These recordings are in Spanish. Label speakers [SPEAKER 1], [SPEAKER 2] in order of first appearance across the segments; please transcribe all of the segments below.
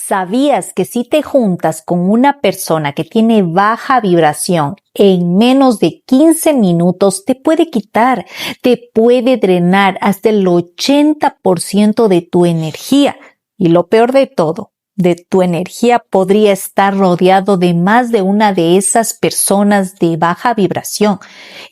[SPEAKER 1] ¿Sabías que si te juntas con una persona que tiene baja vibración, en menos de 15 minutos te puede quitar, te puede drenar hasta el 80% de tu energía? Y lo peor de todo, de tu energía podría estar rodeado de más de una de esas personas de baja vibración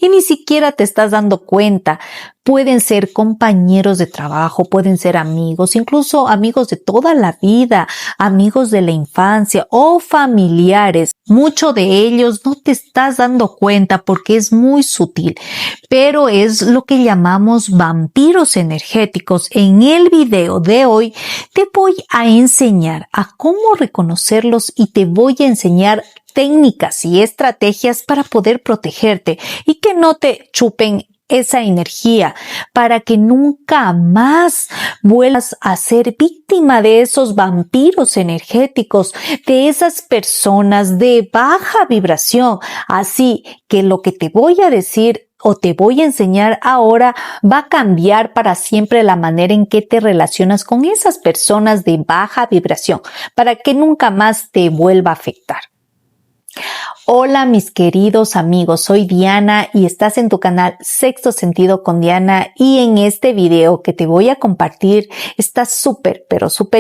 [SPEAKER 1] y ni siquiera te estás dando cuenta. Pueden ser compañeros de trabajo, pueden ser amigos, incluso amigos de toda la vida, amigos de la infancia o familiares. Mucho de ellos no te estás dando cuenta porque es muy sutil, pero es lo que llamamos vampiros energéticos. En el video de hoy te voy a enseñar a cómo reconocerlos y te voy a enseñar técnicas y estrategias para poder protegerte y que no te chupen esa energía, para que nunca más vuelvas a ser víctima de esos vampiros energéticos, de esas personas de baja vibración. Así que lo que te voy a decir o te voy a enseñar ahora va a cambiar para siempre la manera en que te relacionas con esas personas de baja vibración, para que nunca más te vuelva a afectar. Hola mis queridos amigos, soy Diana y estás en tu canal Sexto Sentido con Diana, y en este video que te voy a compartir está súper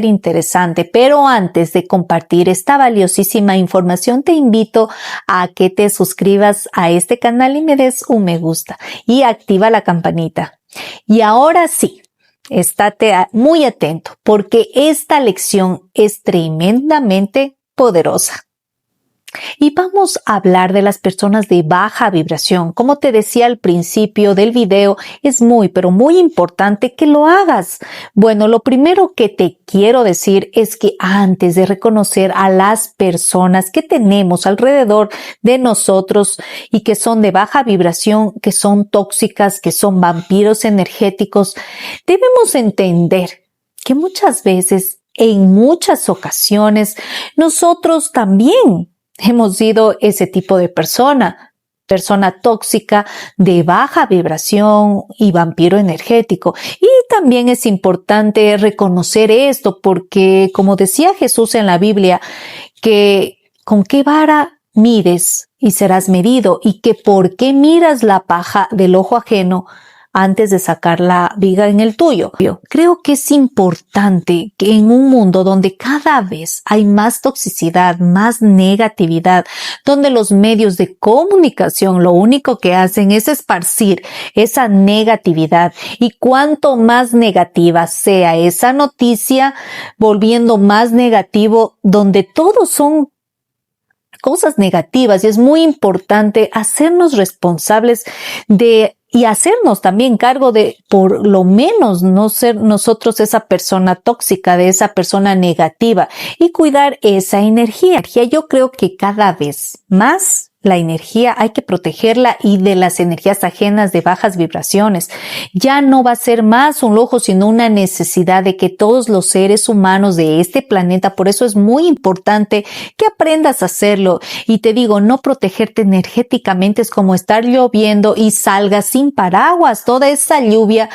[SPEAKER 1] interesante. Pero antes de compartir esta valiosísima información, te invito a que te suscribas a este canal y me des un me gusta y activa la campanita. Y ahora sí, estate muy atento porque esta lección es tremendamente poderosa. Y vamos a hablar de las personas de baja vibración. Como te decía al principio del video, es muy importante que lo hagas. Bueno, lo primero que te quiero decir es que antes de reconocer a las personas que tenemos alrededor de nosotros y que son de baja vibración, que son tóxicas, que son vampiros energéticos, debemos entender que muchas veces, en muchas ocasiones, nosotros también hemos sido ese tipo de persona tóxica, de baja vibración y vampiro energético. Y también es importante reconocer esto porque, como decía Jesús en la Biblia, que con qué vara mides y serás medido, y que por qué miras la paja del ojo ajeno antes de sacar la viga en el tuyo. Yo creo que es importante que en un mundo donde cada vez hay más toxicidad, más negatividad, donde los medios de comunicación lo único que hacen es esparcir esa negatividad, y cuanto más negativa sea esa noticia, volviendo más negativo, donde todos son cosas negativas, y es muy importante hacernos responsables y hacernos también cargo de, por lo menos, no ser nosotros esa persona tóxica, de esa persona negativa, y cuidar esa energía. Yo creo que cada vez más la energía hay que protegerla, y de las energías ajenas de bajas vibraciones. Ya no va a ser más un lujo, sino una necesidad de que todos los seres humanos de este planeta, por eso es muy importante que aprendas a hacerlo. Y te digo, no protegerte energéticamente es como estar lloviendo y salgas sin paraguas. Toda esa lluvia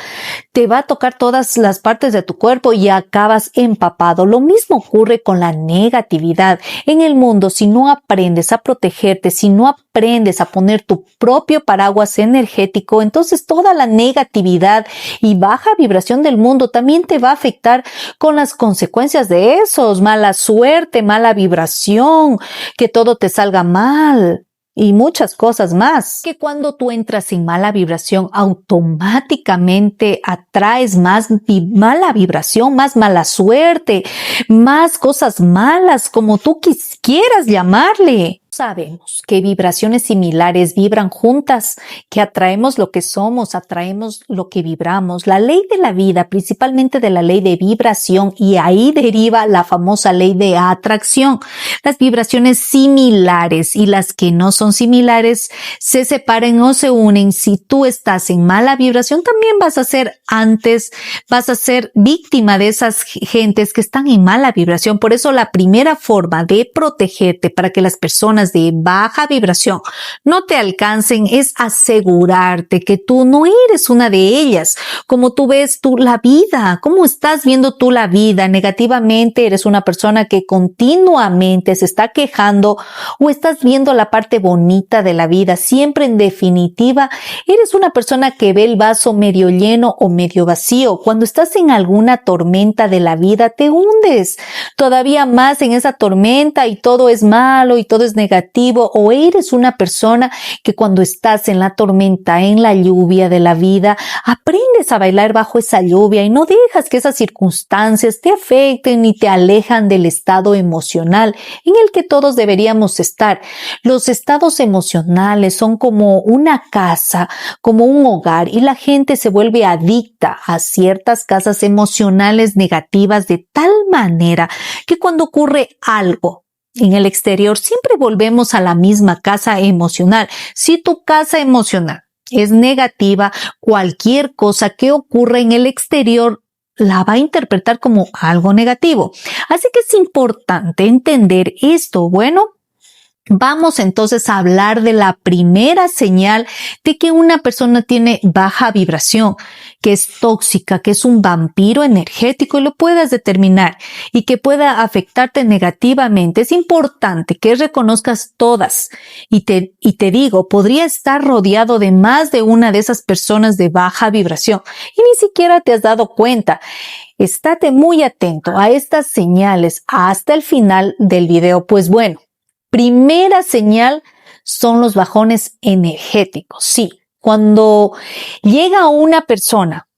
[SPEAKER 1] te va a tocar todas las partes de tu cuerpo y acabas empapado. Lo mismo ocurre con la negatividad en el mundo. Si no aprendes a protegerte, si no aprendes a poner tu propio paraguas energético, entonces toda la negatividad y baja vibración del mundo también te va a afectar, con las consecuencias de esos: mala suerte, mala vibración, que todo te salga mal y muchas cosas más. Que cuando tú entras en mala vibración, automáticamente atraes más mala vibración, más mala suerte, más cosas malas, como tú quieras llamarle. Sabemos que vibraciones similares vibran juntas, que atraemos lo que somos, atraemos lo que vibramos. La ley de la vida, principalmente de la ley de vibración, y ahí deriva la famosa ley de atracción. Las vibraciones similares y las que no son similares se separan o se unen. Si tú estás en mala vibración, también vas a ser víctima de esas gentes que están en mala vibración. Por eso la primera forma de protegerte para que las personas personas de baja vibración no te alcancen es asegurarte que tú no eres una de ellas. Como tú ves tú la vida, cómo estás viendo tú la vida negativamente, eres una persona que continuamente se está quejando o estás viendo la parte bonita de la vida. Siempre en definitiva, eres una persona que ve el vaso medio lleno o medio vacío. Cuando estás en alguna tormenta de la vida, te hundes todavía más en esa tormenta y todo es malo y todo es negativo, o eres una persona que cuando estás en la tormenta, en la lluvia de la vida, aprendes a bailar bajo esa lluvia y no dejas que esas circunstancias te afecten ni te alejan del estado emocional en el que todos deberíamos estar. Los estados emocionales son como una casa, como un hogar, y la gente se vuelve adicta a ciertas casas emocionales negativas de tal manera que cuando ocurre algo en el exterior siempre volvemos a la misma casa emocional. Si tu casa emocional es negativa, cualquier cosa que ocurra en el exterior la va a interpretar como algo negativo. Así que es importante entender esto. Bueno, vamos entonces a hablar de la primera señal de que una persona tiene baja vibración, que es tóxica, que es un vampiro energético y lo puedas determinar y que pueda afectarte negativamente. Es importante que reconozcas todas y te digo, podría estar rodeado de más de una de esas personas de baja vibración y ni siquiera te has dado cuenta. Estate muy atento a estas señales hasta el final del video. Pues bueno, primera señal son los bajones energéticos. Sí, cuando llega una persona,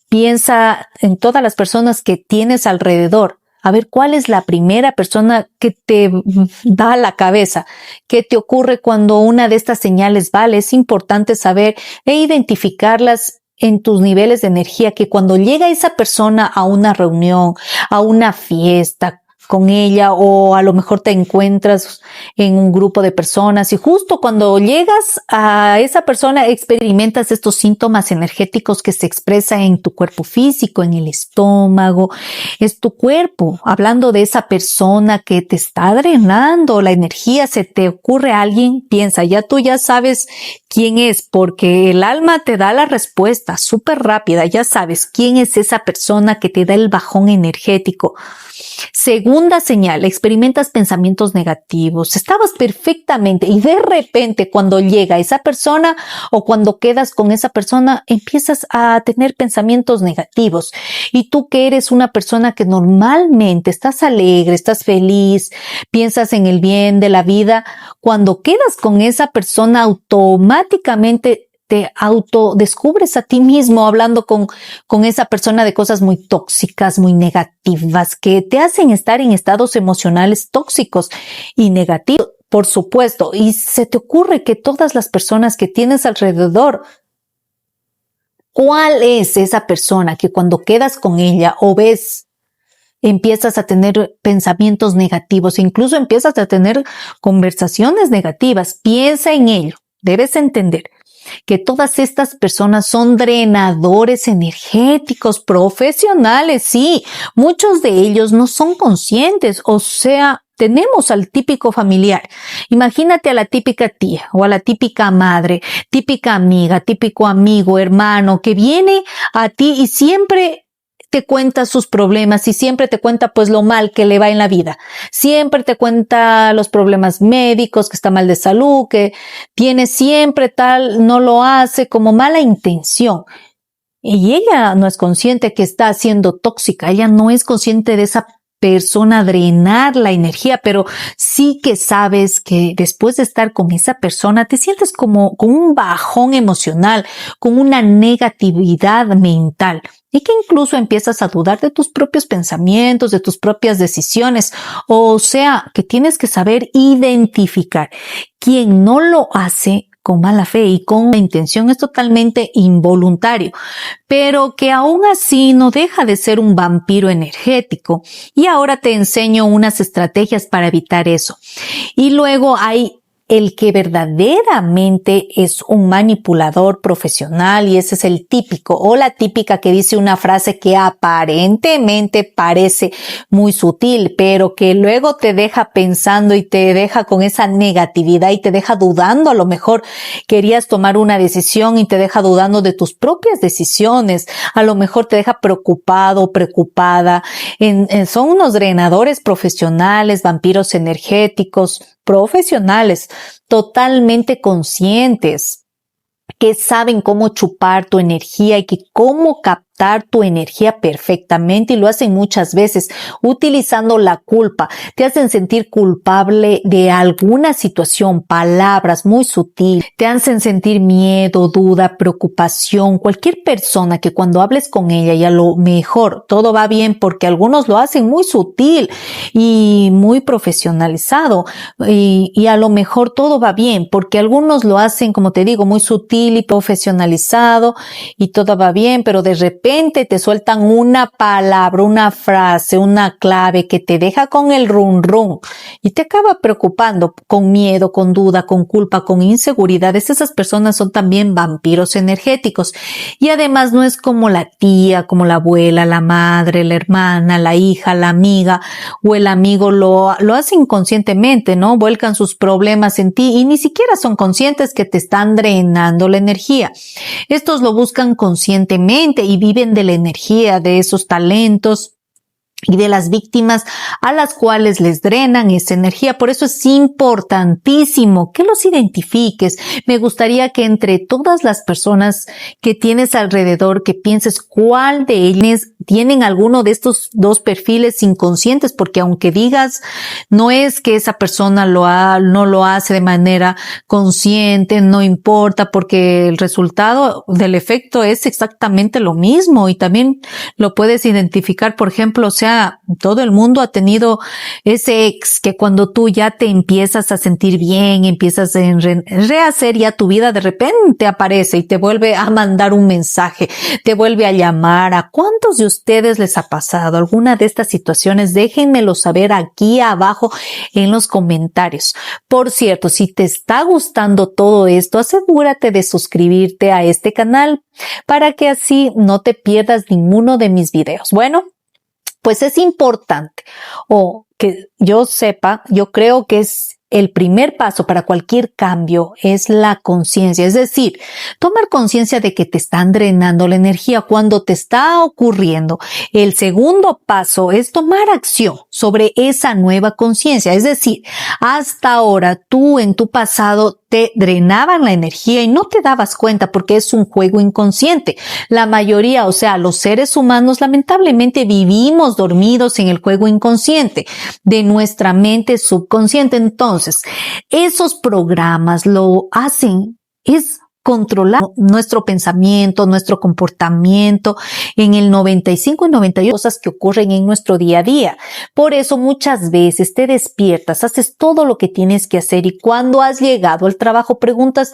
[SPEAKER 1] piensa en todas las personas que tienes alrededor. A ver, ¿cuál es la primera persona que te da a la cabeza? ¿Qué te ocurre cuando una de estas señales vale? Es importante saber e identificarlas en tus niveles de energía, que cuando llega esa persona a una reunión, a una fiesta, con ella, o a lo mejor te encuentras en un grupo de personas y justo cuando llegas a esa persona experimentas estos síntomas energéticos que se expresan en tu cuerpo físico, en el estómago. Es tu cuerpo hablando de esa persona que te está drenando la energía. Se te ocurre a alguien, piensa, tú ya sabes quién es, porque el alma te da la respuesta súper rápida. Ya sabes quién es esa persona que te da el bajón energético. Segunda señal, experimentas pensamientos negativos. Estabas perfectamente y de repente cuando llega esa persona o cuando quedas con esa persona empiezas a tener pensamientos negativos. Y tú que eres una persona que normalmente estás alegre, estás feliz, piensas en el bien de la vida, cuando quedas con esa persona automáticamente te autodescubres a ti mismo hablando con esa persona de cosas muy tóxicas, muy negativas, que te hacen estar en estados emocionales tóxicos y negativos, por supuesto. Y se te ocurre que todas las personas que tienes alrededor, ¿cuál es esa persona que cuando quedas con ella o ves, empiezas a tener pensamientos negativos, incluso empiezas a tener conversaciones negativas? Piensa en ello. Debes entender que todas estas personas son drenadores energéticos profesionales. Sí, muchos de ellos no son conscientes, o sea, tenemos al típico familiar. Imagínate a la típica tía o a la típica madre, típica amiga, típico amigo, hermano que viene a ti y siempre te cuenta sus problemas y siempre te cuenta pues lo mal que le va en la vida. Siempre te cuenta los problemas médicos, que está mal de salud, que tiene siempre tal, no lo hace como mala intención. Y ella no es consciente que está siendo tóxica, ella no es consciente de esa persona drenar la energía, pero sí que sabes que después de estar con esa persona te sientes como con un bajón emocional, con una negatividad mental y que incluso empiezas a dudar de tus propios pensamientos, de tus propias decisiones. O sea, que tienes que saber identificar. Quien no lo hace con mala fe y con la intención es totalmente involuntario, pero que aún así no deja de ser un vampiro energético. Y ahora te enseño unas estrategias para evitar eso. Y luego hay el que verdaderamente es un manipulador profesional, y ese es el típico o la típica que dice una frase que aparentemente parece muy sutil, pero que luego te deja pensando y te deja con esa negatividad y te deja dudando. A lo mejor querías tomar una decisión y te deja dudando de tus propias decisiones. A lo mejor te deja preocupado o preocupada. Son unos drenadores profesionales, vampiros energéticos, profesionales, totalmente conscientes, que saben cómo chupar tu energía y que cómo captar tu energía perfectamente, y lo hacen muchas veces utilizando la culpa. Te hacen sentir culpable de alguna situación, palabras muy sutiles, te hacen sentir miedo, duda, preocupación. Cualquier persona que cuando hables con ella y a lo mejor todo va bien, porque algunos lo hacen muy sutil y muy profesionalizado, y a lo mejor todo va bien porque algunos lo hacen, como te digo, muy sutil y profesionalizado y todo va bien, pero de repente te sueltan una palabra, una frase, una clave que te deja con el run run y te acaba preocupando, con miedo, con duda, con culpa, con inseguridades. Esas personas son también vampiros energéticos, y además no es como la tía, como la abuela, la madre, la hermana, la hija, la amiga o el amigo lo hacen inconscientemente, ¿no? Vuelcan sus problemas en ti y ni siquiera son conscientes que te están drenando la energía. Estos lo buscan conscientemente y viven de la energía de esos talentos y de las víctimas a las cuales les drenan esa energía. Por eso es importantísimo que los identifiques. Me gustaría que entre todas las personas que tienes alrededor, que pienses cuál de ellas tienen alguno de estos dos perfiles inconscientes, porque aunque digas no es que esa persona no lo hace de manera consciente, no importa, porque el resultado del efecto es exactamente lo mismo, y también lo puedes identificar. Por ejemplo, o sea, todo el mundo ha tenido ese ex que cuando tú ya te empiezas a sentir bien, empiezas a rehacer ya tu vida, de repente aparece y te vuelve a mandar un mensaje, te vuelve a llamar. ¿A cuántos de ustedes les ha pasado alguna de estas situaciones? Déjenmelo saber aquí abajo en los comentarios. Por cierto, si te está gustando todo esto, asegúrate de suscribirte a este canal para que así no te pierdas ninguno de mis videos. Bueno, pues es importante, o que yo sepa, yo creo que es el primer paso para cualquier cambio es la conciencia, es decir, tomar conciencia de que te están drenando la energía cuando te está ocurriendo. El segundo paso es tomar acción sobre esa nueva conciencia, es decir, hasta ahora tú en tu pasado te drenaban la energía y no te dabas cuenta porque es un juego inconsciente. La mayoría, o sea, los seres humanos lamentablemente vivimos dormidos en el juego inconsciente de nuestra mente subconsciente. Entonces, esos programas lo hacen es controlar nuestro pensamiento, nuestro comportamiento en el 95 y 98 cosas que ocurren en nuestro día a día. Por eso muchas veces te despiertas, haces todo lo que tienes que hacer y cuando has llegado al trabajo preguntas: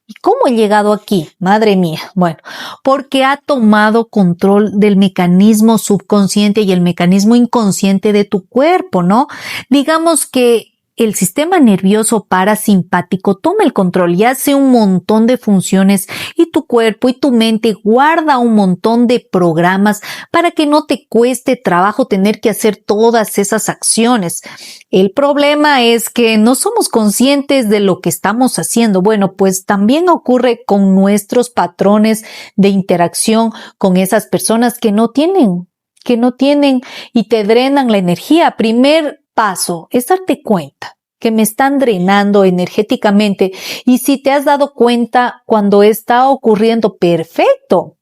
[SPEAKER 1] ¿y cómo he llegado aquí? Madre mía. Bueno, porque ha tomado control del mecanismo subconsciente y el mecanismo inconsciente de tu cuerpo, ¿no? Digamos que el sistema nervioso parasimpático toma el control y hace un montón de funciones, y tu cuerpo y tu mente guarda un montón de programas para que no te cueste trabajo tener que hacer todas esas acciones. El problema es que no somos conscientes de lo que estamos haciendo. Bueno, pues también ocurre con nuestros patrones de interacción con esas personas que no tienen y te drenan la energía. Primer paso es darte cuenta que me están drenando energéticamente, y si te has dado cuenta cuando está ocurriendo, perfecto,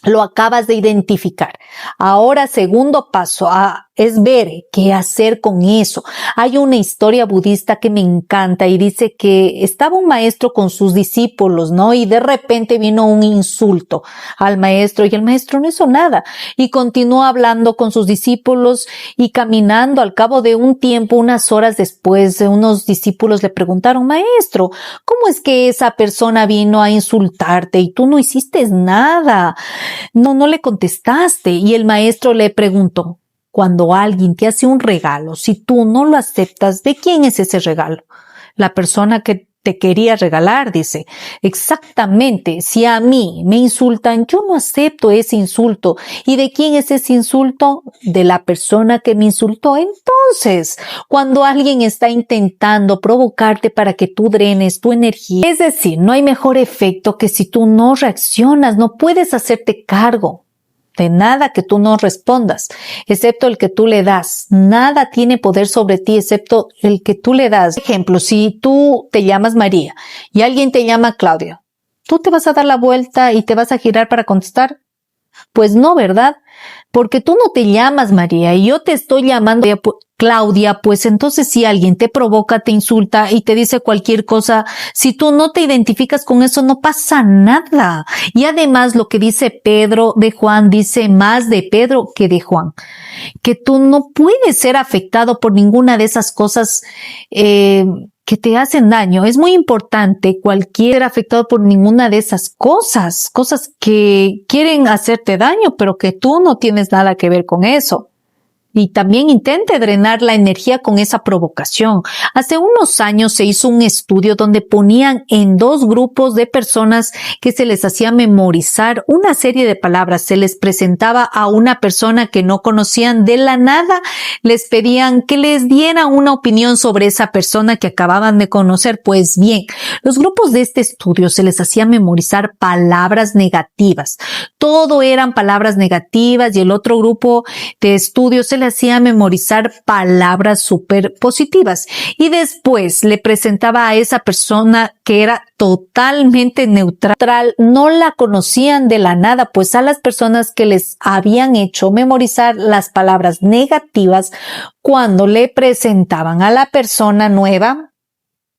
[SPEAKER 1] lo acabas de identificar. Ahora, segundo paso es ver qué hacer con eso. Hay una historia budista que me encanta y dice que estaba un maestro con sus discípulos, ¿no? Y de repente vino un insulto al maestro y el maestro no hizo nada y continuó hablando con sus discípulos y caminando. Al cabo de un tiempo, unas horas después, unos discípulos le preguntaron: maestro, ¿cómo es que esa persona vino a insultarte y tú no hiciste nada? No le contestaste. Y el maestro le preguntó: cuando alguien te hace un regalo, si tú no lo aceptas, ¿de quién es ese regalo? la persona que te quería regalar, dice. Exactamente. Si a mí me insultan, yo no acepto ese insulto. ¿Y de quién es ese insulto? De la persona que me insultó. Entonces, cuando alguien está intentando provocarte para que tú drenes tu energía, es decir, no hay mejor efecto que si tú no reaccionas, no puedes hacerte cargo de nada que tú no respondas, excepto el que tú le das. Nada tiene poder sobre ti excepto el que tú le das. Por ejemplo, si tú te llamas María y alguien te llama Claudia, ¿tú te vas a dar la vuelta y te vas a girar para contestar? Pues no, ¿verdad? Porque tú no te llamas María y yo te estoy llamando Claudia, pues entonces si alguien te provoca, te insulta y te dice cualquier cosa, si tú no te identificas con eso, no pasa nada. Y además lo que dice Pedro de Juan dice más de Pedro que de Juan, que tú no puedes ser afectado por ninguna de esas cosas que te hacen daño. Es muy importante cualquier afectado por ninguna de esas cosas que quieren hacerte daño, pero que tú no tienes nada que ver con eso. Y también intente drenar la energía con esa provocación. Hace unos años se hizo un estudio donde ponían en 2 grupos de personas que se les hacía memorizar una serie de palabras. Se les presentaba a una persona que no conocían de la nada. Les pedían que les dieran una opinión sobre esa persona que acababan de conocer. Pues bien, los grupos de este estudio se les hacía memorizar palabras negativas. Todo eran palabras negativas y el otro grupo de estudios se le hacía memorizar palabras súper positivas. Y después le presentaba a esa persona que era totalmente neutral, no la conocían de la nada, pues a las personas que les habían hecho memorizar las palabras negativas, cuando le presentaban a la persona nueva,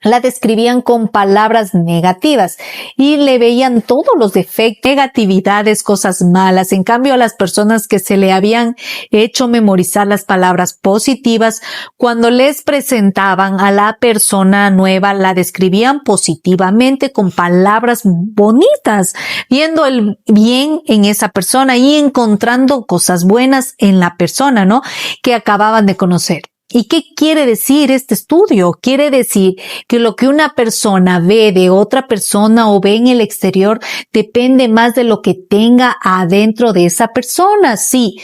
[SPEAKER 1] la describían con palabras negativas y le veían todos los defectos, negatividades, cosas malas. En cambio, a las personas que se le habían hecho memorizar las palabras positivas, cuando les presentaban a la persona nueva, la describían positivamente con palabras bonitas, viendo el bien en esa persona y encontrando cosas buenas en la persona, ¿no?, que acababan de conocer. ¿Y qué quiere decir este estudio? Quiere decir que lo que una persona ve de otra persona o ve en el exterior depende más de lo que tenga adentro de esa persona, sí,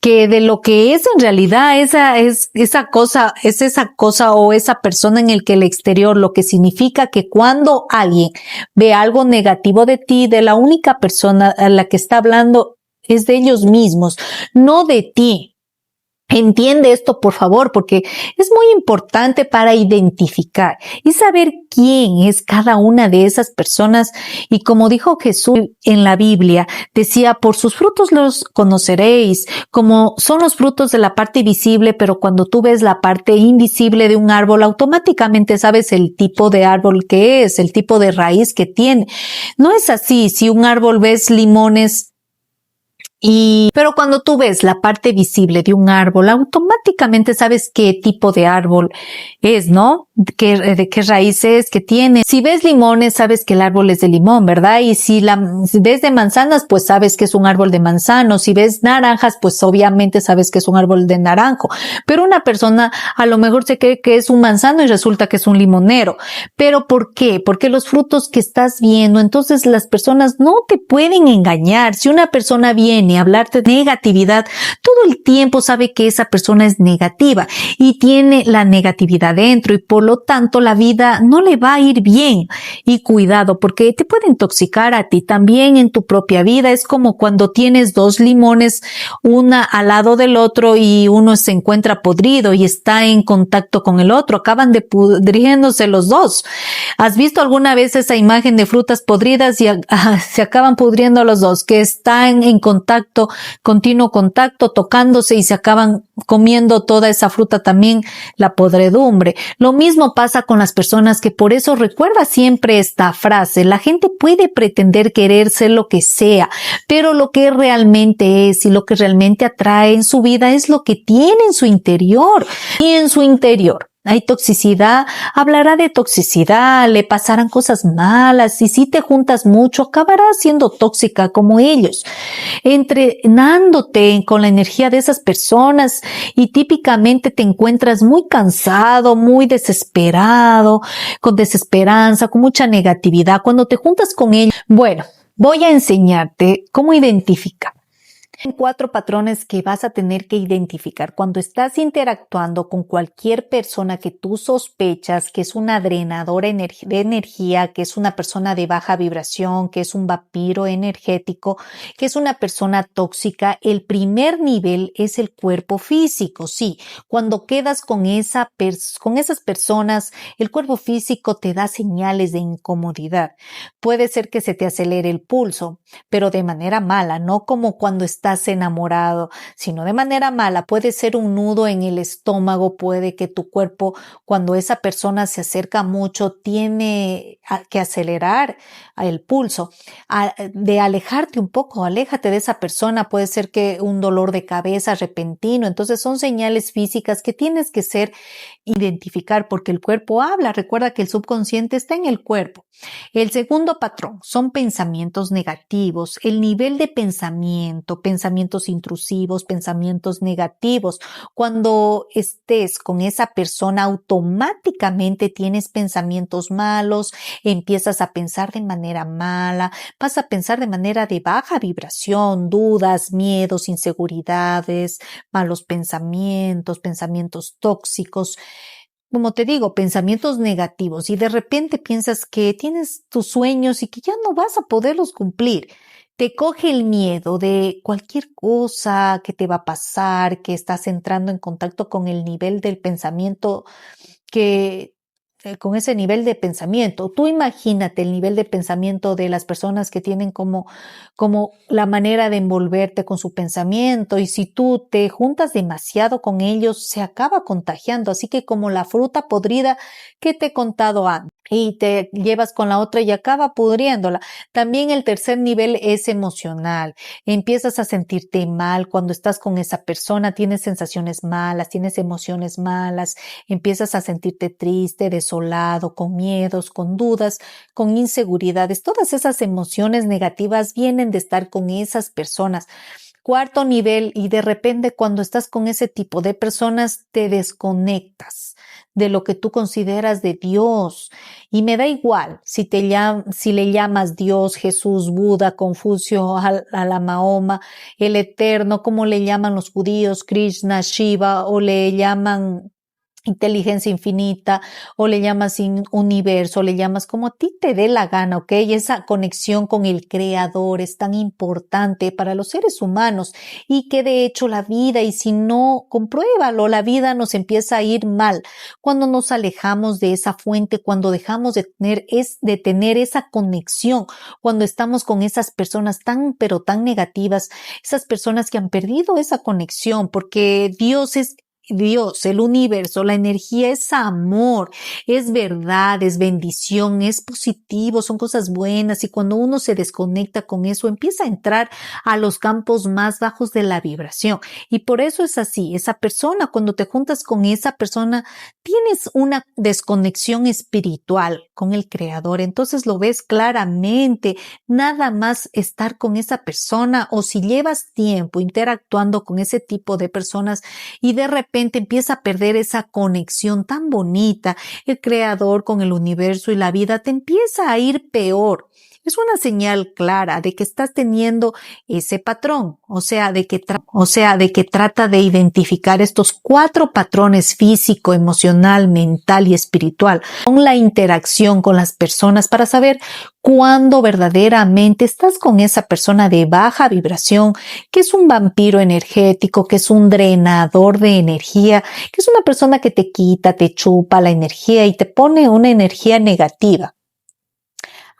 [SPEAKER 1] que de lo que es en realidad esa cosa o esa persona en el que el exterior, lo que significa que cuando alguien ve algo negativo de ti, de la única persona a la que está hablando es de ellos mismos, no de ti. Entiende esto, por favor, porque es muy importante para identificar y saber quién es cada una de esas personas. Y como dijo Jesús en la Biblia, decía, por sus frutos los conoceréis, como son los frutos de la parte visible, pero cuando tú ves la parte invisible de un árbol, automáticamente sabes el tipo de árbol que es, el tipo de raíz que tiene. No es así. Si un árbol ves limones, pero cuando tú ves la parte visible de un árbol, automáticamente sabes qué tipo de árbol es, ¿no? De qué raíces que tiene. Si ves limones, sabes que el árbol es de limón, ¿verdad? Y si ves de manzanas, pues sabes que es un árbol de manzano. Si ves naranjas, pues obviamente sabes que es un árbol de naranjo. Pero una persona a lo mejor se cree que es un manzano y resulta que es un limonero. ¿Pero por qué? Porque los frutos que estás viendo, entonces las personas no te pueden engañar. Si una persona viene a hablarte de negatividad, todo el tiempo sabe que esa persona es negativa y tiene la negatividad dentro y por lo tanto la vida no le va a ir bien. Y cuidado, porque te puede intoxicar a ti también en tu propia vida. Es como cuando tienes 2 limones, una al lado del otro y uno se encuentra podrido y está en contacto con el otro. Acaban de pudriéndose los dos. ¿Has visto alguna vez esa imagen de frutas podridas y se acaban pudriendo los dos, que están en contacto, continuo contacto, tocándose y se acaban comiendo toda esa fruta también, la podredumbre? Lo mismo pasa con las personas, que por eso recuerda siempre esta frase: la gente puede pretender querer ser lo que sea, pero lo que realmente es y lo que realmente atrae en su vida es lo que tiene en su interior. Y en su interior hay toxicidad, hablará de toxicidad, le pasarán cosas malas y si te juntas mucho acabarás siendo tóxica como ellos, entrenándote con la energía de esas personas y típicamente te encuentras muy cansado, muy desesperado, con desesperanza, con mucha negatividad. Cuando te juntas con ellos, bueno, voy a enseñarte cómo identificar. 4 patrones que vas a tener que identificar cuando estás interactuando con cualquier persona que tú sospechas que es una drenadora de energía, que es una persona de baja vibración, que es un vampiro energético, que es una persona tóxica. El primer nivel es el cuerpo físico. Sí, cuando quedas con esas personas, el cuerpo físico te da señales de incomodidad. Puede ser que se te acelere el pulso, pero de manera mala, no como cuando estás enamorado, sino de manera mala. Puede ser un nudo en el estómago, puede que tu cuerpo, cuando esa persona se acerca mucho, tiene que acelerar el pulso. De alejarte un poco, aléjate de esa persona, puede ser que un dolor de cabeza repentino. Entonces son señales físicas que tienes que identificar porque el cuerpo habla. Recuerda que el subconsciente está en el cuerpo. El segundo patrón son pensamientos negativos, el nivel de pensamientos intrusivos, pensamientos negativos. Cuando estés con esa persona, automáticamente tienes pensamientos malos, empiezas a pensar de manera mala, vas a pensar de manera de baja vibración, dudas, miedos, inseguridades, malos pensamientos, pensamientos tóxicos. Como te digo, pensamientos negativos y de repente piensas que tienes tus sueños y que ya no vas a poderlos cumplir. Te coge el miedo de cualquier cosa que te va a pasar, que estás entrando en contacto con el nivel del pensamiento que con ese nivel de pensamiento. Tú imagínate el nivel de pensamiento de las personas que tienen como la manera de envolverte con su pensamiento y si tú te juntas demasiado con ellos, se acaba contagiando. Así que como la fruta podrida que te he contado antes y te llevas con la otra y acaba pudriéndola. También el tercer nivel es emocional. Empiezas a sentirte mal cuando estás con esa persona, tienes sensaciones malas, tienes emociones malas, empiezas a sentirte triste, desolado, con miedos, con dudas, con inseguridades. Todas esas emociones negativas vienen de estar con esas personas. Cuarto nivel, y de repente cuando estás con ese tipo de personas te desconectas de lo que tú consideras de Dios. Y me da igual si le llamas Dios, Jesús, Buda, Confucio, a la Mahoma, el Eterno, como le llaman los judíos, Krishna, Shiva, o le llaman inteligencia infinita, o le llamas universo, le llamas como a ti te dé la gana, ¿ok? Y esa conexión con el Creador es tan importante para los seres humanos y que de hecho la vida, y si no, compruébalo, la vida nos empieza a ir mal cuando nos alejamos de esa fuente, cuando dejamos de tener esa conexión, cuando estamos con esas personas pero tan negativas, esas personas que han perdido esa conexión, porque Dios, el universo, la energía es amor, es verdad, es bendición, es positivo, son cosas buenas y cuando uno se desconecta con eso empieza a entrar a los campos más bajos de la vibración y por eso es así, esa persona, cuando te juntas con esa persona tienes una desconexión espiritual con el Creador, entonces lo ves claramente, nada más estar con esa persona o si llevas tiempo interactuando con ese tipo de personas y de repente empieza a perder esa conexión tan bonita, el Creador con el universo y la vida, te empieza a ir peor. Es una señal clara de que estás teniendo ese patrón, o sea, de que trata de identificar estos 4 patrones físico, emocional, mental y espiritual con la interacción con las personas para saber cuándo verdaderamente estás con esa persona de baja vibración, que es un vampiro energético, que es un drenador de energía, que es una persona que te quita, te chupa la energía y te pone una energía negativa.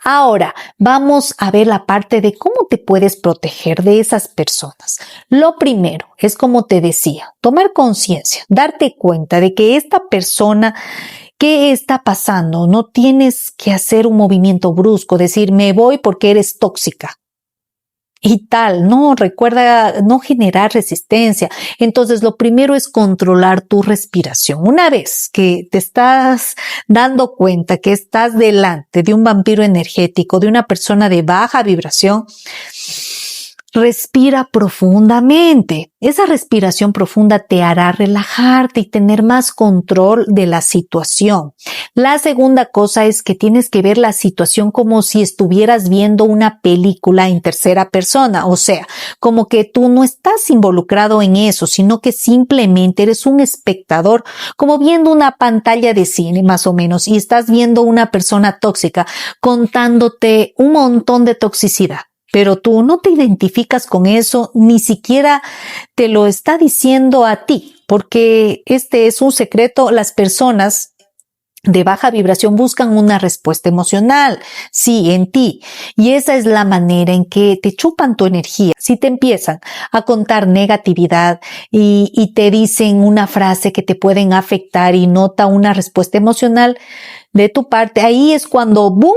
[SPEAKER 1] Ahora, vamos a ver la parte de cómo te puedes proteger de esas personas. Lo primero es, como te decía, tomar conciencia, darte cuenta de que esta persona, ¿qué está pasando? No tienes que hacer un movimiento brusco, decir, me voy porque eres tóxica. y tal. No, recuerda no generar resistencia. Entonces, lo primero es controlar tu respiración. Una vez que te estás dando cuenta que estás delante de un vampiro energético, de una persona de baja vibración, respira profundamente. Esa respiración profunda te hará relajarte y tener más control de la situación. La segunda cosa es que tienes que ver la situación como si estuvieras viendo una película en tercera persona. O sea, como que tú no estás involucrado en eso, sino que simplemente eres un espectador, como viendo una pantalla de cine más o menos, y estás viendo una persona tóxica contándote un montón de toxicidad. Pero tú no te identificas con eso, ni siquiera te lo está diciendo a ti, porque este es un secreto. Las personas de baja vibración buscan una respuesta emocional, sí, en ti. Y esa es la manera en que te chupan tu energía. Si te empiezan a contar negatividad y te dicen una frase que te pueden afectar y nota una respuesta emocional de tu parte, ahí es cuando, ¡boom!,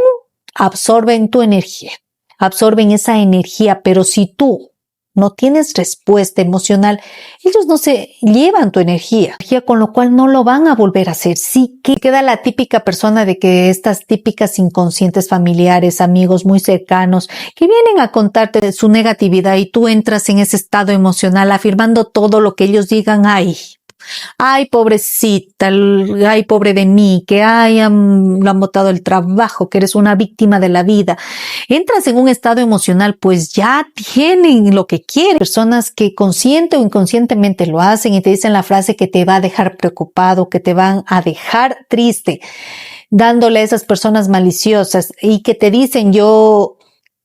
[SPEAKER 1] absorben tu energía. Absorben esa energía, pero si tú no tienes respuesta emocional, ellos no se llevan tu energía, con lo cual no lo van a volver a hacer. Sí que queda la típica persona de que estas típicas inconscientes familiares, amigos muy cercanos, que vienen a contarte de su negatividad y tú entras en ese estado emocional afirmando todo lo que ellos digan. Ay, pobrecita, ay, pobre de mí, que lo han botado el trabajo, que eres una víctima de la vida. Entras en un estado emocional, pues ya tienen lo que quieren. Personas que consciente o inconscientemente lo hacen y te dicen la frase que te va a dejar preocupado, que te van a dejar triste, dándole a esas personas maliciosas y que te dicen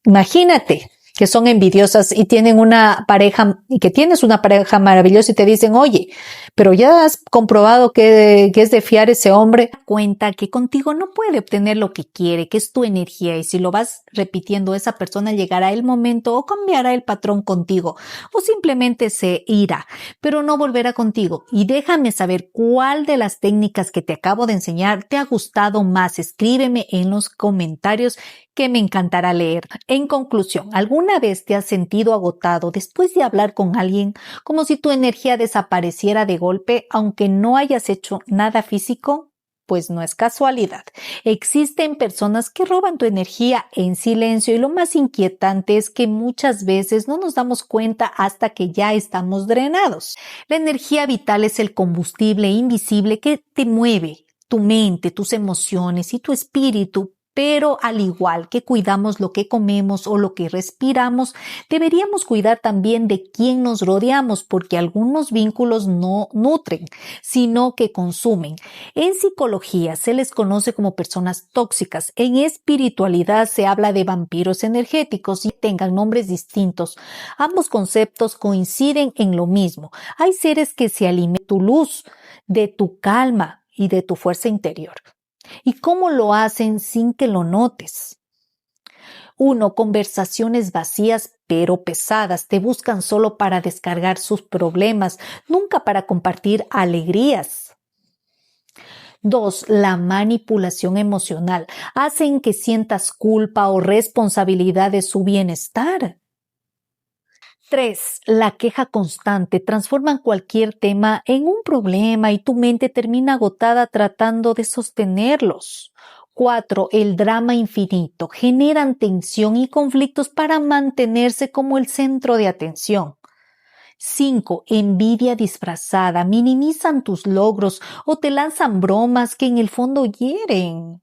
[SPEAKER 1] imagínate que son envidiosas y tienen una pareja y que tienes una pareja maravillosa y te dicen, oye, pero ya has comprobado que es de fiar ese hombre. Cuenta que contigo no puede obtener lo que quiere, que es tu energía, y si lo vas repitiendo, esa persona llegará el momento o cambiará el patrón contigo o simplemente se irá, pero no volverá contigo. Y déjame saber cuál de las técnicas que te acabo de enseñar te ha gustado más. Escríbeme en los comentarios que me encantará leer. En conclusión, ¿alguna vez te has sentido agotado después de hablar con alguien, como si tu energía desapareciera de golpe, aunque no hayas hecho nada físico? Pues no es casualidad. Existen personas que roban tu energía en silencio y lo más inquietante es que muchas veces no nos damos cuenta hasta que ya estamos drenados. La energía vital es el combustible invisible que te mueve, tu mente, tus emociones y tu espíritu. Pero al igual que cuidamos lo que comemos o lo que respiramos, deberíamos cuidar también de quién nos rodeamos, porque algunos vínculos no nutren, sino que consumen. En psicología se les conoce como personas tóxicas. En espiritualidad se habla de vampiros energéticos y tengan nombres distintos. Ambos conceptos coinciden en lo mismo. Hay seres que se alimentan de tu luz, de tu calma y de tu fuerza interior. ¿Y cómo lo hacen sin que lo notes? 1. Conversaciones vacías pero pesadas. Te buscan solo para descargar sus problemas, nunca para compartir alegrías. 2. La manipulación emocional. Hacen que sientas culpa o responsabilidad de su bienestar. 3. La queja constante. Transforman cualquier tema en un problema y tu mente termina agotada tratando de sostenerlos. 4. El drama infinito. Generan tensión y conflictos para mantenerse como el centro de atención. 5. Envidia disfrazada. Minimizan tus logros o te lanzan bromas que en el fondo hieren.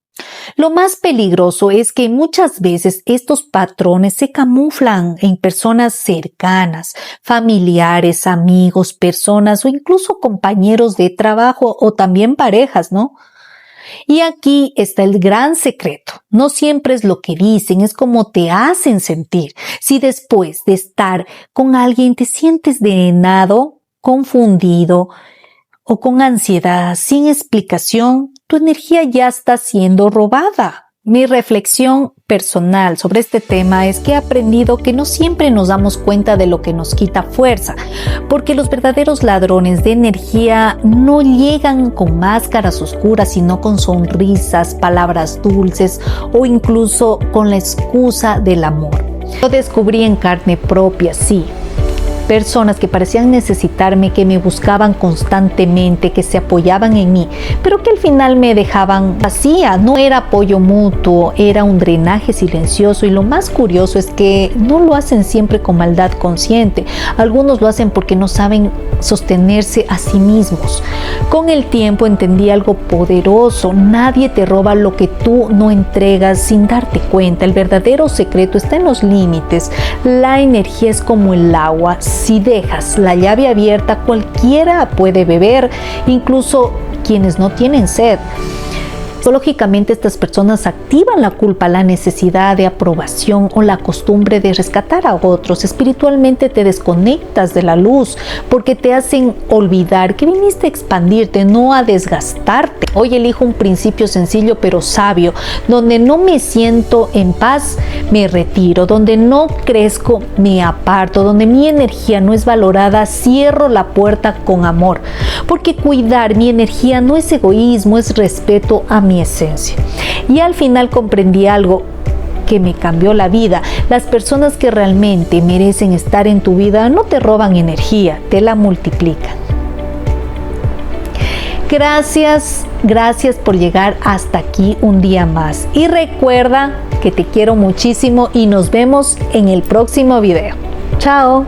[SPEAKER 1] Lo más peligroso es que muchas veces estos patrones se camuflan en personas cercanas, familiares, amigos, personas o incluso compañeros de trabajo o también parejas, ¿no? Y aquí está el gran secreto. No siempre es lo que dicen, es como te hacen sentir. Si después de estar con alguien te sientes drenado, confundido o con ansiedad sin explicación, tu energía ya está siendo robada. Mi reflexión personal sobre este tema es que he aprendido que no siempre nos damos cuenta de lo que nos quita fuerza, porque los verdaderos ladrones de energía no llegan con máscaras oscuras, sino con sonrisas, palabras dulces o incluso con la excusa del amor. Lo descubrí en carne propia, sí. Personas que parecían necesitarme, que me buscaban constantemente, que se apoyaban en mí, pero que al final me dejaban vacía. No era apoyo mutuo, era un drenaje silencioso, y lo más curioso es que no lo hacen siempre con maldad consciente. Algunos lo hacen porque no saben sostenerse a sí mismos. Con el tiempo entendí algo poderoso: nadie te roba lo que tú no entregas sin darte cuenta. El verdadero secreto está en los límites. La energía es como el agua. Si dejas la llave abierta, cualquiera puede beber, incluso quienes no tienen sed. Psicológicamente, estas personas activan la culpa, la necesidad de aprobación o la costumbre de rescatar a otros. Espiritualmente te desconectas de la luz porque te hacen olvidar que viniste a expandirte, no a desgastarte. Hoy elijo un principio sencillo pero sabio: donde no me siento en paz, me retiro; donde no crezco, me aparto; donde mi energía no es valorada, cierro la puerta con amor. Porque cuidar mi energía no es egoísmo, es respeto a mi esencia. Y al final comprendí algo que me cambió la vida: las personas que realmente merecen estar en tu vida no te roban energía, te la multiplican. Gracias por llegar hasta aquí un día más. Y recuerda que te quiero muchísimo y nos vemos en el próximo video. Chao.